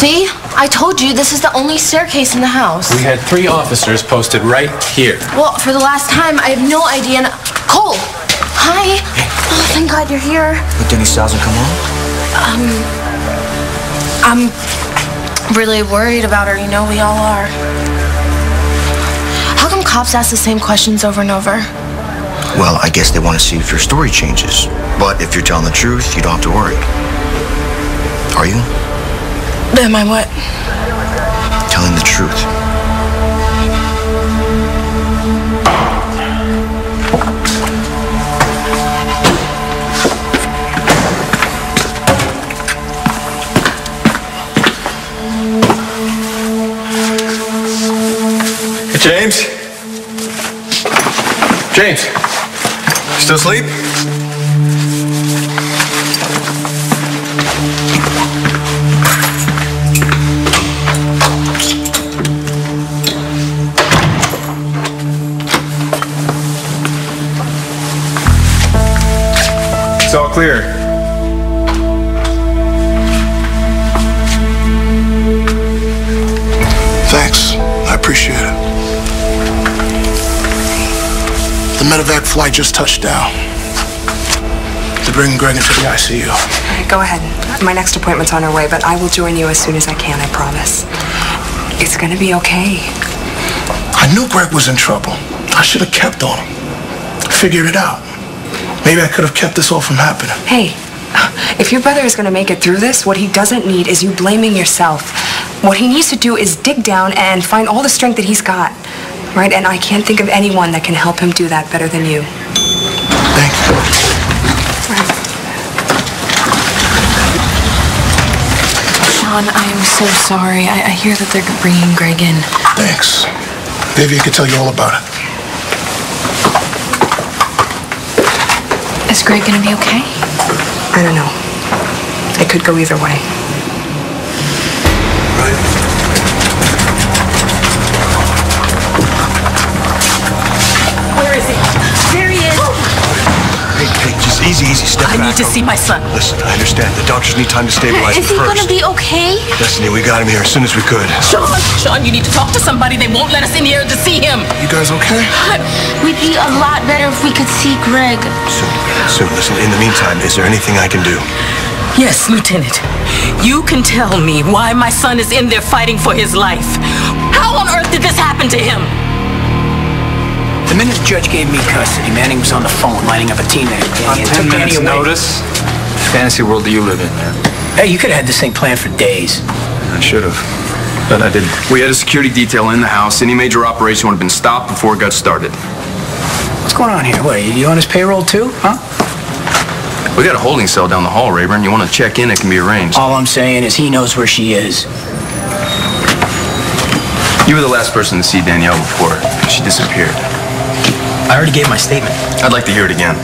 See? I told you this is the only staircase in the house. We had 3 officers posted right here. Well, for the last time, I have no idea. Cole! Hi! Oh, thank God you're here. But Denny hasn't come home? I'm really worried about her. You know, we all are. How come cops ask the same questions over and over? Well, I guess they want to see if your story changes. But if you're telling the truth, you don't have to worry. Are you? Am I what? Telling the truth. Hey, James? James? Still asleep? It's all clear. Thanks. I appreciate it. The medevac flight just touched down. They're bringing Greg into the ICU. All right, go ahead. My next appointment's on her way, but I will join you as soon as I can, I promise. It's gonna be okay. I knew Greg was in trouble. I should have kept on him. Figured it out. Maybe I could have kept this all from happening. Hey, if your brother is gonna make it through this, what he doesn't need is you blaming yourself. What he needs to do is dig down and find all the strength that he's got, right? And I can't think of anyone that can help him do that better than you. Thank you. Sean, I am so sorry. I hear that they're bringing Greg in. Thanks. Vivian could tell you all about it. Is Greg gonna be okay? I don't know. It could go either way. Where is he? There he is. Hey, just easy, step back. I need to see my son. Listen, I understand. The doctors need time to stabilize him Is he first. gonna be okay? Destiny, we got him here as soon as we could. Sean, you need to talk to somebody. They won't let us in here to see him. You guys okay? We'd be a lot better if we could see Greg. Soon. Listen, in the meantime, is there anything I can do? Yes, Lieutenant. You can tell me why my son is in there fighting for his life. How on earth did this happen to him? The minute the judge gave me custody, Manning was on the phone lining up a teenager. On 10 minutes notice? Fantasy world do you live in, man? Hey, you could have had this thing planned for days. I should have, but I didn't. We had a security detail in the house. Any major operation would have been stopped before it got started. What's going on here? What, are you on his payroll too, huh? We got a holding cell down the hall, Rayburn. You want to check in, it can be arranged. All I'm saying is he knows where she is. You were the last person to see Danielle before she disappeared. I already gave my statement. I'd like to hear it again.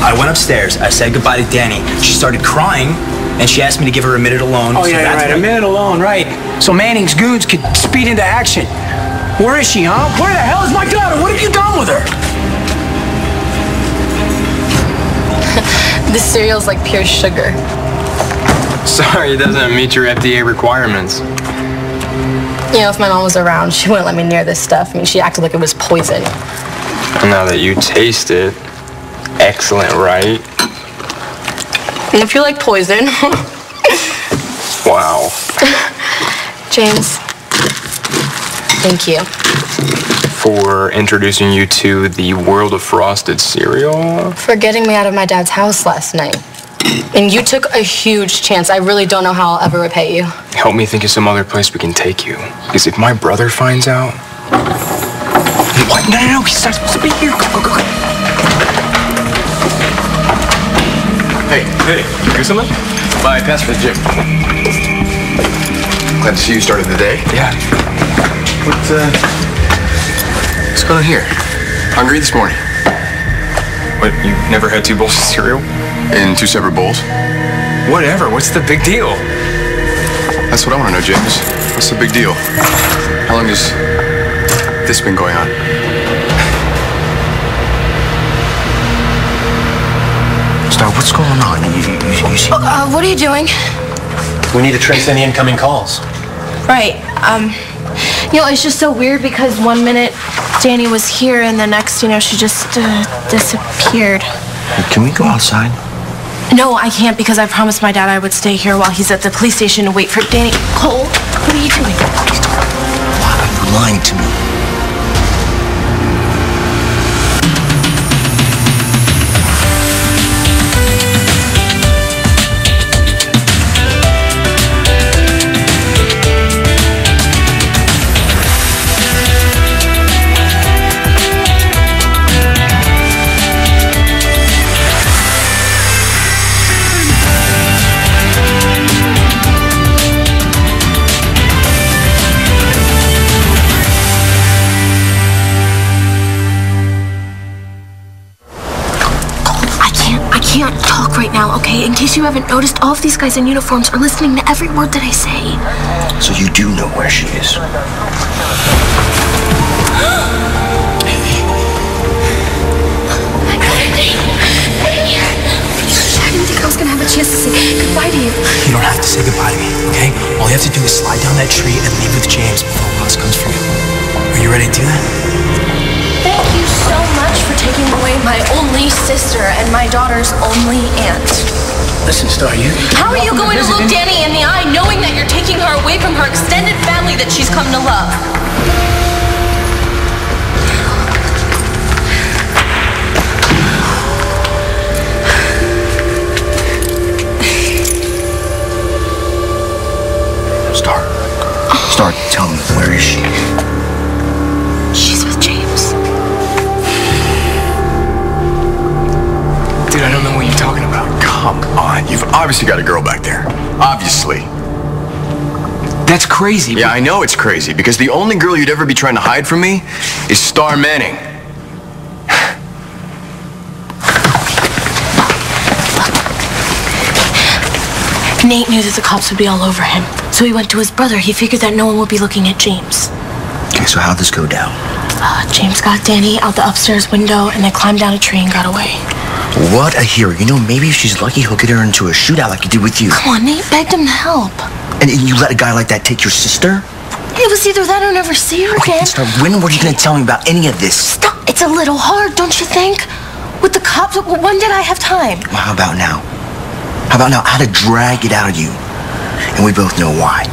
I went upstairs. I said goodbye to Danny. She started crying, and she asked me to give her a minute alone. Oh, yeah, right. A minute alone, right. So Manning's goons could speed into action. Where is she, huh? Where the hell is my daughter? What have you done with her? This cereal's like pure sugar. Sorry, it doesn't meet your FDA requirements. You know, if my mom was around, she wouldn't let me near this stuff. I mean, she acted like it was poison. Now that you taste it, excellent, right? And if you like poison. Wow. James, thank you. For introducing you to the world of frosted cereal? For getting me out of my dad's house last night. And you took a huge chance. I really don't know how I'll ever repay you. Help me think of some other place we can take you. Because if my brother finds out... What? No, he's not supposed to be here. Go. Hey, you do something? Bye, pass for the gym. Glad to see you started the day. Yeah. What's going on here? Hungry this morning. What, you never had 2 bowls of cereal? In 2 separate bowls? Whatever, what's the big deal? That's what I want to know, James. What's the big deal? How long has this been going on? Star, what's going on? You see? What are you doing? We need to trace any incoming calls. Right. You know, it's just so weird because 1 minute Danny was here and the next, you know, she just disappeared. Can we go outside? No, I can't because I promised my dad I would stay here while he's at the police station to wait for Danny. Cole, what are you doing? Why are you lying to me? I can't talk right now, okay? In case you haven't noticed, all of these guys in uniforms are listening to every word that I say. So you do know where she is? I didn't think I was gonna have a chance to say goodbye to you. You don't have to say goodbye to me, okay? All you have to do is slide down that tree and leave with James before Ross comes for you. Are you ready to do that? Thank you so much for taking away my only sister and my daughter's only aunt. Listen, Star, you... How are you going to look Danny in the eye knowing that you're taking her away from her extended family that she's come to love? Star, tell me, where is she? She's with James. Dude, I don't know what you're talking about. Come on, you've obviously got a girl back there. Obviously. That's crazy. Yeah, I know it's crazy, because the only girl you'd ever be trying to hide from me is Star Manning. Nate knew that the cops would be all over him, so he went to his brother. He figured that no one would be looking at James. Okay, so how'd this go down? James got Danny out the upstairs window and they climbed down a tree and got away. What a hero. You know, maybe if she's lucky, he'll get her into a shootout like he did with you. Come on, Nate begged him to help. And you let a guy like that take your sister? It was either that or never see her again. Star, when were you going to tell me about any of this? Stop. It's a little hard, don't you think? With the cops, when did I have time? Well, how about now? How about now? I had to drag it out of you. And we both know why.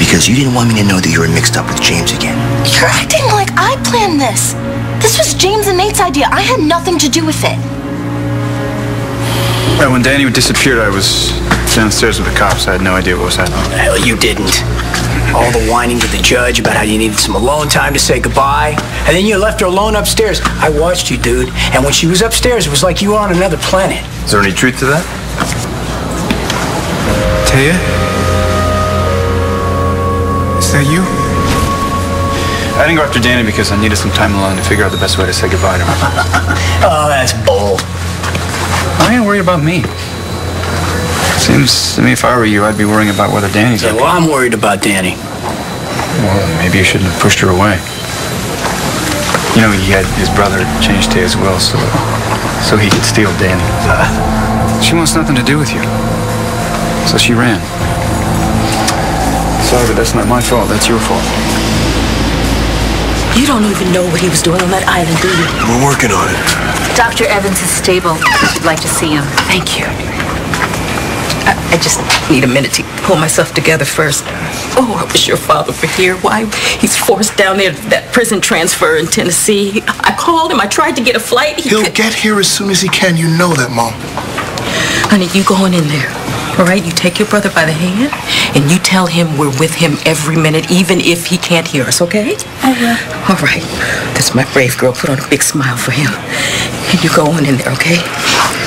Because you didn't want me to know that you were mixed up with James again. You're acting like I planned this. This was James and Nate's idea. I had nothing to do with it. Well, when Danny disappeared, I was downstairs with the cops. I had no idea what was happening. Hell, you didn't. All the whining to the judge about how you needed some alone time to say goodbye. And then you left her alone upstairs. I watched you, dude. And when she was upstairs, it was like you were on another planet. Is there any truth to that? Taya? Is that you? I didn't go after Danny because I needed some time alone to figure out the best way to say goodbye to her. Oh, that's bold. Why are you worried about me? Seems to me if I were you, I'd be worrying about whether Danny's okay. Well, I'm worried about Danny. Well, maybe you shouldn't have pushed her away. You know, he had his brother change Taya's will so he could steal Danny. She wants nothing to do with you. So she ran. Sorry, but that's not my fault. That's your fault. You don't even know what he was doing on that island, do you? We're working on it. Dr. Evans is stable. I'd like to see him. Thank you. I just need a minute to pull myself together first. Oh, I wish your father were here. Why? He's forced down there to that prison transfer in Tennessee. I called him. I tried to get a flight. He'll get here as soon as he can. You know that, Mom. Honey, you going in there. All right? You take your brother by the hand, and you tell him we're with him every minute, even if he can't hear us, okay? I will. All right. That's my brave girl. Put on a big smile for him. And you go on in there, okay?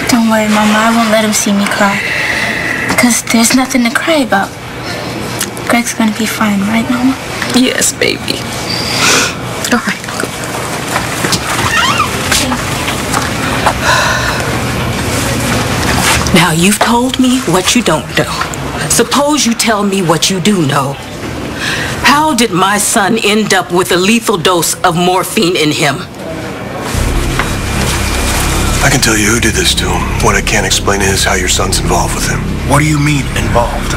Don't worry, Mama. I won't let him see me cry. Because there's nothing to cry about. Greg's gonna be fine, right, Mama? Yes, baby. All right. Now, you've told me what you don't know. Suppose you tell me what you do know. How did my son end up with a lethal dose of morphine in him? I can tell you who did this to him. What I can't explain is how your son's involved with him. What do you mean, involved?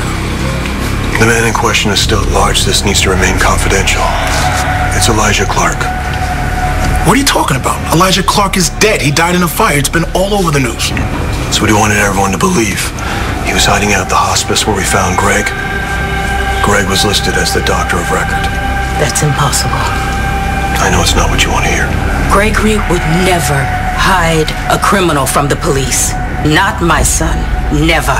The man in question is still at large. This needs to remain confidential. It's Elijah Clark. What are you talking about? Elijah Clark is dead. He died in a fire. It's been all over the news. That's what he wanted everyone to believe. He was hiding out at the hospice where we found Greg. Greg was listed as the doctor of record. That's impossible. I know it's not what you want to hear. Gregory would never hide a criminal from the police. Not my son. Never.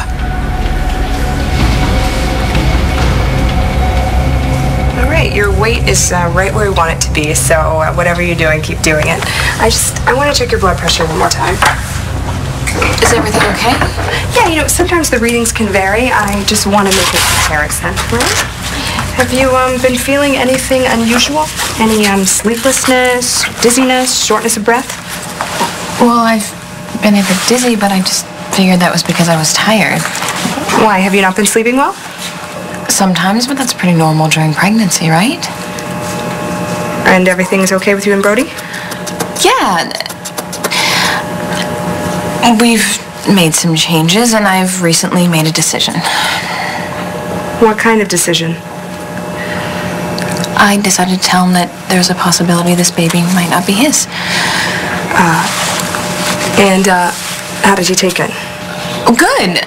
All right, your weight is right where we want it to be, so whatever you're doing, keep doing it. I want to check your blood pressure one more time. Is everything okay? Yeah, you know, sometimes the readings can vary. I just want to make a comparison, right? Have you been feeling anything unusual? Any sleeplessness, dizziness, shortness of breath? Well, I've been a bit dizzy, but I just figured that was because I was tired. Why, have you not been sleeping well? Sometimes, but that's pretty normal during pregnancy, right? And everything's okay with you and Brody? Yeah. We've made some changes, and I've recently made a decision. What kind of decision? I decided to tell him that there's a possibility this baby might not be his. And how did you take it? Good.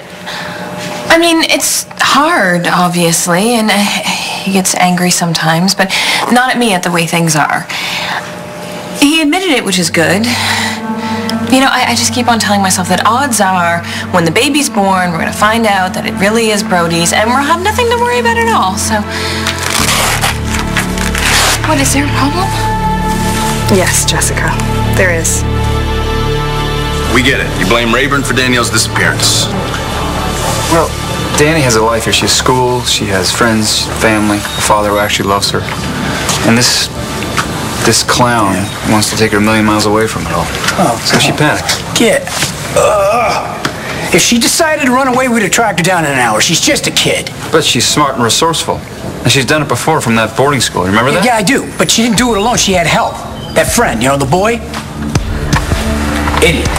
I mean, it's hard, obviously, and he gets angry sometimes, but not at me, at the way things are. He admitted it, which is good. You know, I just keep on telling myself that odds are when the baby's born, we're going to find out that it really is Brody's, and we'll have nothing to worry about at all, so... What, is there a problem? Yes, Jessica, there is. We get it. You blame Rayburn for Danielle's disappearance. Well, Danny has a life here. She has school, she has friends, family, a father who actually loves her. And this clown wants to take her a million miles away from it all. Oh, so she panicked. If she decided to run away, we'd have tracked her down in an hour. She's just a kid. But she's smart and resourceful. And she's done it before from that boarding school. You remember that? Yeah, I do. But she didn't do it alone. She had help. That friend, you know, the boy? Idiot.